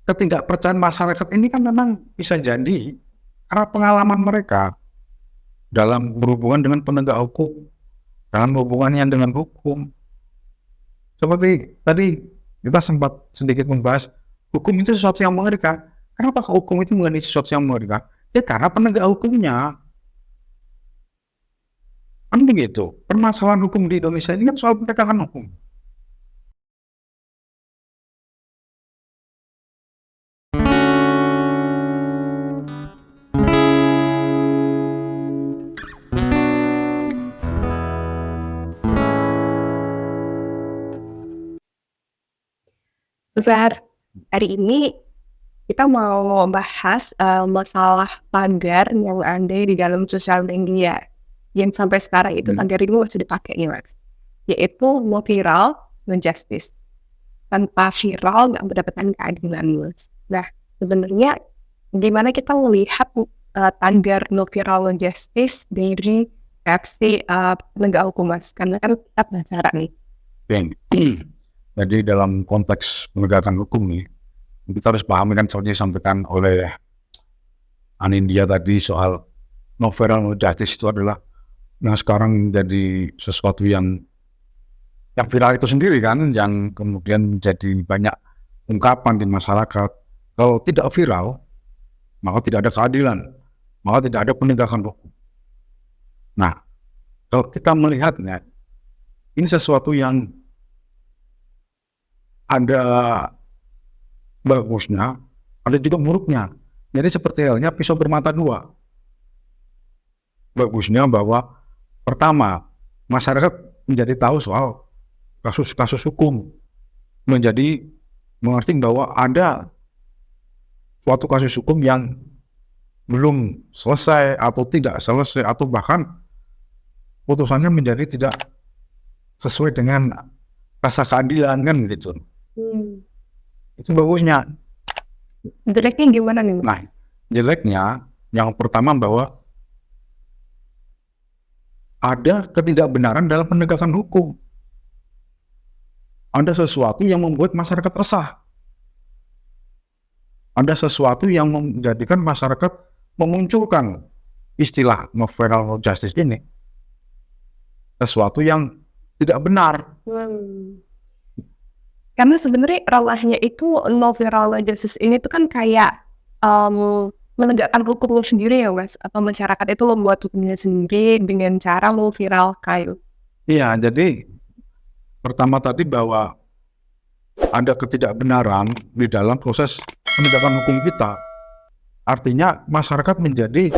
ketidakpercayaan masyarakat ini kan memang bisa jadi karena pengalaman mereka dalam berhubungan dengan penegak hukum, dalam hubungannya dengan hukum. Seperti tadi kita sempat sedikit membahas, hukum itu sesuatu yang mengerikan. Kenapa hukum itu menjadi sesuatu yang mengerikan? Ya karena penegak hukumnya. Kan begitu. Permasalahan hukum di Indonesia ini kan soal penegakan hukum. Besar, hari ini kita mau bahas masalah tagar yang ada di dalam sosial media yang sampai sekarang itu tagar ini masih dipakai ya Mas, yaitu mau viral, no justice. Tanpa viral nggak mendapatkan keadilan Mas. Nah sebenarnya gimana kita melihat tagar no viral, no justice dari versi penegak hukum Mas, karena kan kita bicara nih. Jadi dalam konteks penegakan hukum nih, kita harus pahami kan seperti disampaikan oleh Anindya tadi soal no viral no justice itu adalah yang sekarang menjadi sesuatu yang viral itu sendiri kan, yang kemudian menjadi banyak ungkapan di masyarakat. Kalau tidak viral, maka tidak ada keadilan, maka tidak ada penegakan hukum. Nah, kalau kita melihatnya, ini sesuatu yang ada bagusnya, ada juga buruknya. Jadi seperti halnya pisau bermata dua. Bagusnya bahwa pertama, masyarakat menjadi tahu soal kasus-kasus hukum, menjadi mengerti bahwa ada suatu kasus hukum yang belum selesai atau tidak selesai atau bahkan putusannya menjadi tidak sesuai dengan rasa keadilan kan gitu. Itu bagusnya. Jeleknya gimana nih Mas? Nah, jeleknya yang pertama bahwa ada ketidakbenaran dalam penegakan hukum. Ada sesuatu yang membuat masyarakat resah. Ada sesuatu yang menjadikan masyarakat memunculkan istilah no viral no justice ini. Sesuatu yang tidak benar. Karena sebenarnya ranahnya itu no viral justice ini tuh kan kayak menegakkan hukumnya sendiri ya Mas, atau masyarakat itu membuat hukumnya sendiri dengan cara memviralkan. Iya, jadi pertama tadi bahwa ada ketidakbenaran di dalam proses penegakan hukum kita. Artinya masyarakat menjadi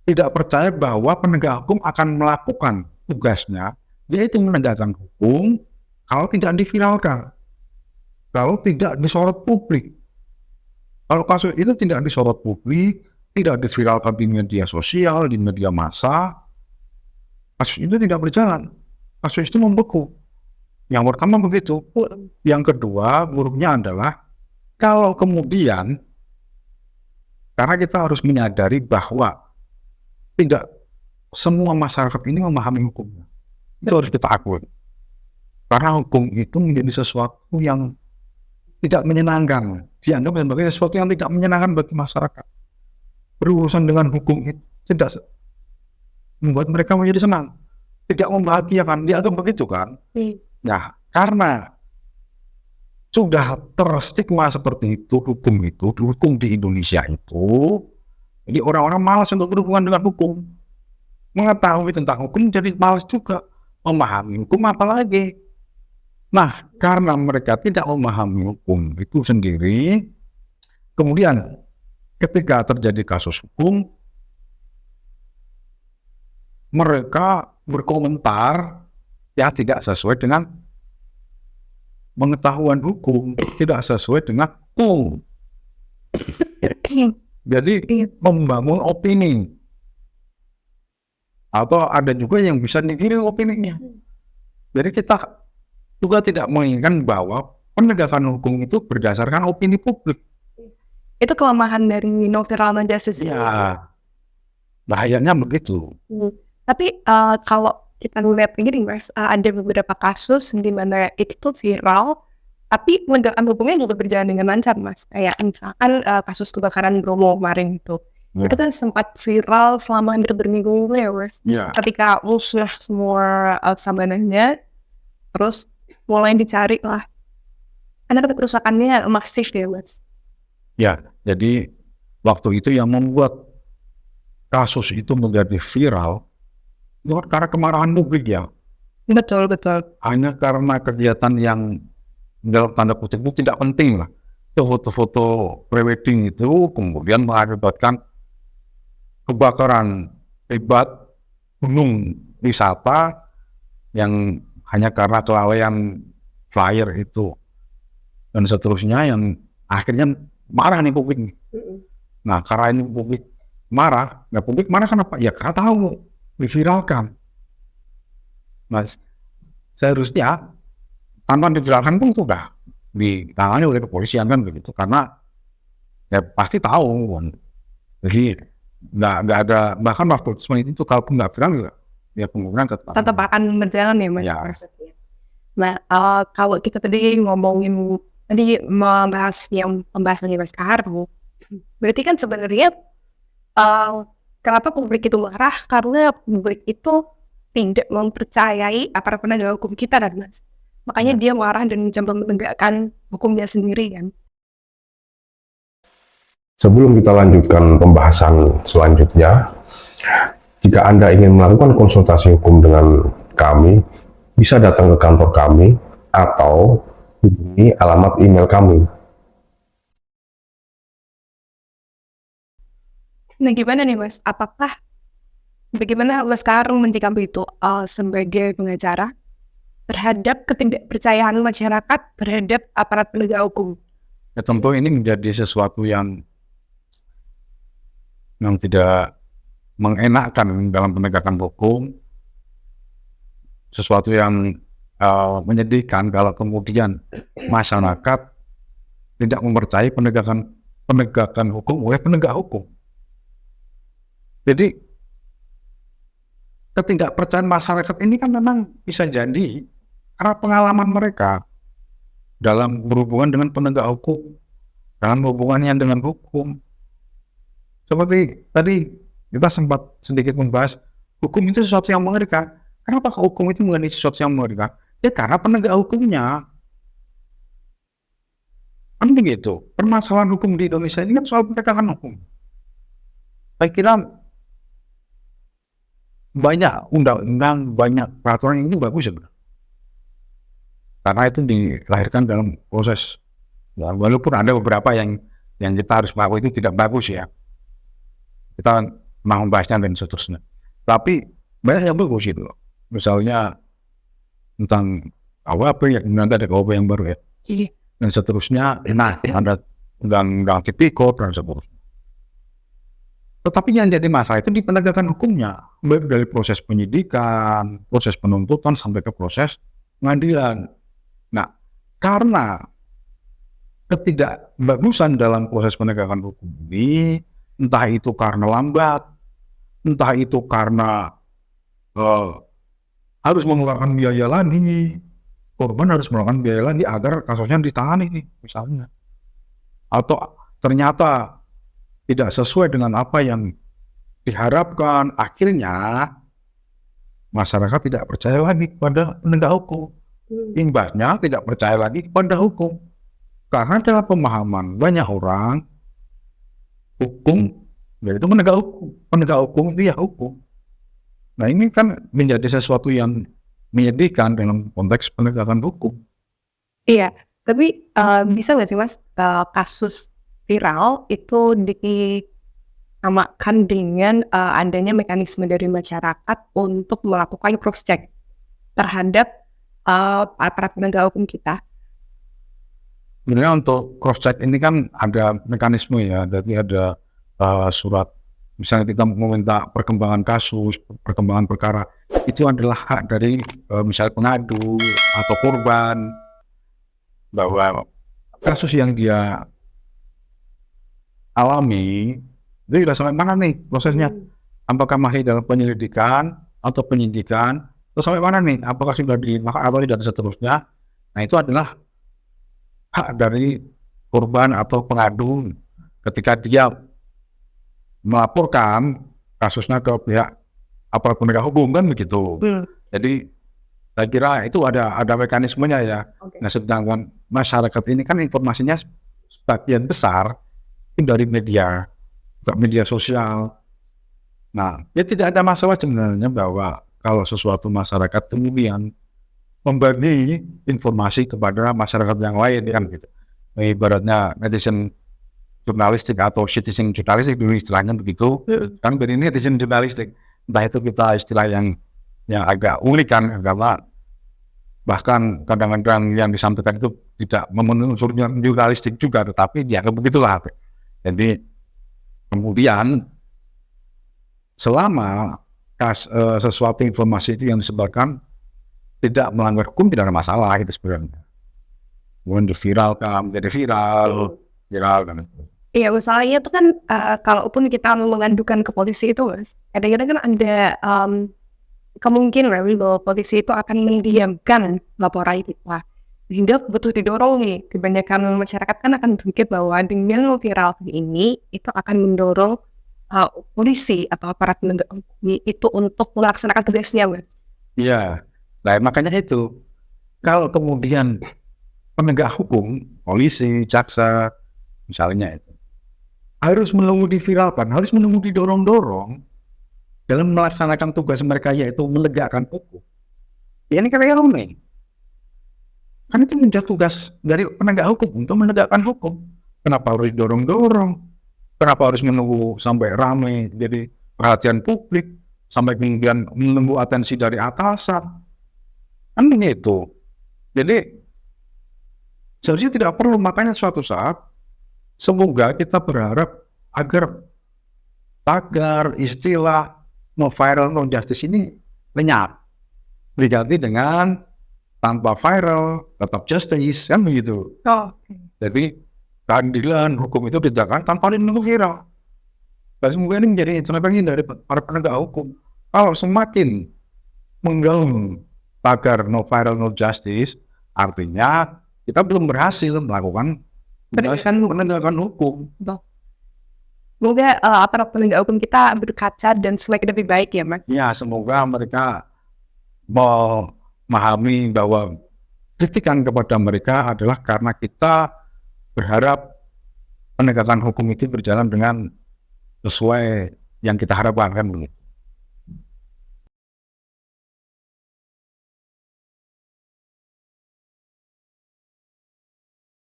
tidak percaya bahwa penegak hukum akan melakukan tugasnya, yaitu menegakkan hukum kalau tidak diviralkan, kalau tidak disorot publik. Kalau kasus itu tidak disorot publik, tidak diviralkan di media sosial, di media massa, kasus itu tidak berjalan. Kasus itu membeku. Yang pertama begitu. Yang kedua, buruknya adalah kalau kemudian, karena kita harus menyadari bahwa tidak semua masyarakat ini memahami hukumnya. Itu harus kita akui. Karena hukum itu menjadi sesuatu yang tidak menyenangkan, dianggap sebagai sesuatu yang tidak menyenangkan bagi masyarakat. Berurusan dengan hukum itu tidak membuat mereka menjadi senang, tidak membahagiakan, dianggap begitu kan. Nah, karena sudah terstigma seperti itu, hukum di Indonesia itu, jadi orang-orang malas untuk berhubungan dengan hukum. Mengetahui tentang hukum jadi malas juga, memahami hukum apalagi. Nah, karena mereka tidak memahami hukum itu sendiri, kemudian ketika terjadi kasus hukum, mereka berkomentar yang tidak sesuai dengan pengetahuan hukum, tidak sesuai dengan hukum. Jadi membangun opini. Atau ada juga yang bisa digiring opininya. Jadi kita juga tidak menginginkan bahwa penegakan hukum itu berdasarkan opini publik. Itu kelemahan dari no viral no justice. Ya, bahayanya begitu. Tapi kalau kita lihat begini Mas, ada beberapa kasus di mana itu viral, Tapi penegakan hukumnya juga berjalan dengan lancar, Mas. Kayak misalkan kasus kebakaran Bromo kemarin itu. Ya. Itu kan sempat viral selama hampir berminggu-minggu ya, Mas. Ya. Ketika musnah semua sambanannya, terus mulai dicari lah. Karena kerusakannya masif ya, Mas. Ya, jadi waktu itu yang membuat kasus itu menjadi viral itu kan karena kemarahan publik ya. Betul, betul. Hanya karena kegiatan yang dalam tanda kutip itu tidak penting lah. Itu foto-foto prewedding itu kemudian mengakibatkan kebakaran hebat gunung wisata yang hanya karena kelalaian flyer itu dan seterusnya yang akhirnya marah nih publik. Nah, karena ini publik marah kenapa? Ya karena tahu diviralkan. Mas, seharusnya tanpa diviralkan pun sudah ditangani oleh kepolisian kan begitu, karena ya pasti tahu kan. Jadi nggak ada, bahkan waktu itu kalaupun nggak viral ya kemungkinan tetap akan berjalan ya, Mas, ya. prosesnya. Nah, kalau kita tadi ngomongin membahas yang pembahasan Mas Kaharu, berarti kan sebenarnya kenapa publik itu marah? Karena publik itu tidak mempercayai aparat penegak hukum kita kan, Mas. Makanya dia marah dan mencoba menegakkan hukumnya sendiri kan. Sebelum kita lanjutkan pembahasan selanjutnya, jika Anda ingin melakukan konsultasi hukum dengan kami, bisa datang ke kantor kami atau hubungi alamat email kami. Nah, gimana nih, Mas? Bagaimana Mas Kaharu menyikapi itu sebagai pengacara terhadap ketidakpercayaan masyarakat terhadap aparat penegak hukum? Ya tentu ini menjadi sesuatu yang tidak mengenakkan dalam penegakan hukum, sesuatu yang menyedihkan kalau kemudian masyarakat tidak mempercayai penegakan hukum oleh penegak hukum. Jadi ketidakpercayaan masyarakat ini kan memang bisa jadi karena pengalaman mereka dalam berhubungan dengan penegak hukum, dalam hubungannya dengan hukum. Seperti tadi kita sempat sedikit membahas, hukum itu sesuatu yang mengerikan. Kenapa hukum itu menjadi sesuatu yang mengerikan? Ya karena penegak hukumnya. Kan begitu. Permasalahan hukum di Indonesia ini kan soal penegakan hukum. Saya kira banyak undang-undang, banyak peraturan ini bagus sebenarnya. Karena itu dilahirkan dalam proses. Ya, walaupun ada beberapa yang kita harus mengakui itu tidak bagus ya. Kita mau membahasnya dan seterusnya. Tapi banyak yang bagus itu. Misalnya tentang KUHP, ya kemudian ada KUHP yang baru ya. Dan seterusnya, nah ada undang-undang tipikor dan seterusnya. Tetapi yang jadi masalah itu di penegakan hukumnya, baik dari proses penyidikan, proses penuntutan sampai ke proses pengadilan. Nah, karena ketidakbagusan dalam proses penegakan hukum ini, entah itu karena lambat, entah itu karena harus mengeluarkan biaya lagi, korban harus mengeluarkan biaya lagi agar kasusnya ditangani misalnya, atau ternyata tidak sesuai dengan apa yang diharapkan, akhirnya masyarakat tidak percaya lagi kepada penegak hukum. Imbasnya tidak percaya lagi kepada hukum. Karena dalam pemahaman banyak orang, hukum, yaitu penegak hukum. Penegak hukum itu ya hukum. Nah ini kan menjadi sesuatu yang menyedihkan dalam konteks penegakan hukum. Iya, tapi bisa nggak sih Mas, kasus viral itu disamakan dengan adanya mekanisme dari masyarakat untuk melakukan cross check terhadap aparat penegak hukum kita? Sebenarnya untuk cross check ini kan ada mekanisme ya, jadi ada surat, misalnya kita meminta perkembangan kasus, perkembangan perkara, itu adalah hak dari misalnya pengadu atau korban, bahwa kasus yang dia alami itu sudah sampai mana nih prosesnya, apakah masih dalam penyelidikan atau penyidikan, atau sampai mana nih, apakah sudah dimakan atau tidak, dan seterusnya. Nah itu adalah hak dari korban atau pengadu ketika dia melaporkan kasusnya ke pihak aparat penegak hukum kan begitu. Jadi saya kira itu ada mekanismenya ya. Nah, sedangkan masyarakat ini kan informasinya sebagian besar itu dari media, juga media sosial. Nah, ya tidak ada masalah sebenarnya bahwa kalau sesuatu masyarakat kemudian membagi informasi kepada masyarakat yang lain kan gitu. Ibaratnya netizen jurnalistik atau citizen jurnalistik dulu istilahnya begitu. Kan ini netizen jurnalistik. Entah itu kita istilah yang agak unik kan, karena bahkan kadang-kadang yang disampaikan itu tidak memenuhi unsur jurnalistik juga, tetapi dianggap begitulah. Jadi kemudian selama sesuatu informasi itu yang disebarkan tidak melanggar hukum, tidak ada masalah itu sebenarnya. Kemudian diviralkan, menjadi viral dan itu. Iya, masalahnya itu kan kalaupun kita mengadukan ke polisi itu, Mas, kadang-kadang kan ada kemungkinan bahwa polisi itu akan mendiamkan laporan kita. Sehingga butuh didorong nih. Kebanyakan masyarakat kan akan berpikir bahwa dengan viral ini itu akan mendorong polisi atau aparat penegak hukum itu untuk melaksanakan tugasnya, Mas. Iya, nah makanya itu kalau kemudian penegak hukum, polisi, jaksa, misalnya itu harus menunggu diviralkan, harus menunggu didorong-dorong dalam melaksanakan tugas mereka, yaitu menegakkan hukum. Ya, ini kayak nih. Kan itu menjadi tugas dari penegak hukum untuk menegakkan hukum. Kenapa harus didorong-dorong? Kenapa harus menunggu sampai ramai jadi perhatian publik, sampai kemudian menunggu atensi dari atasan? Kan begitu. Jadi seharusnya tidak perlu, makanya suatu saat semoga kita berharap agar tagar istilah no viral no justice ini lenyap, diganti dengan tanpa viral tetap justice, kan begitu. Jadi keadilan hukum itu ditegakkan tanpa menunggu viral. Dan semoga ini menjadi instrumen dari para penegak hukum. Kalau semakin menggaung tagar no viral no justice, artinya kita belum berhasil melakukan penegakan hukum. Semoga aparat penegak hukum kita berkaca dan semakin lebih baik ya, Mas. Ya, semoga mereka memahami bahwa kritikan kepada mereka adalah karena kita berharap penegakan hukum itu berjalan dengan sesuai yang kita harapkan, kan begitu.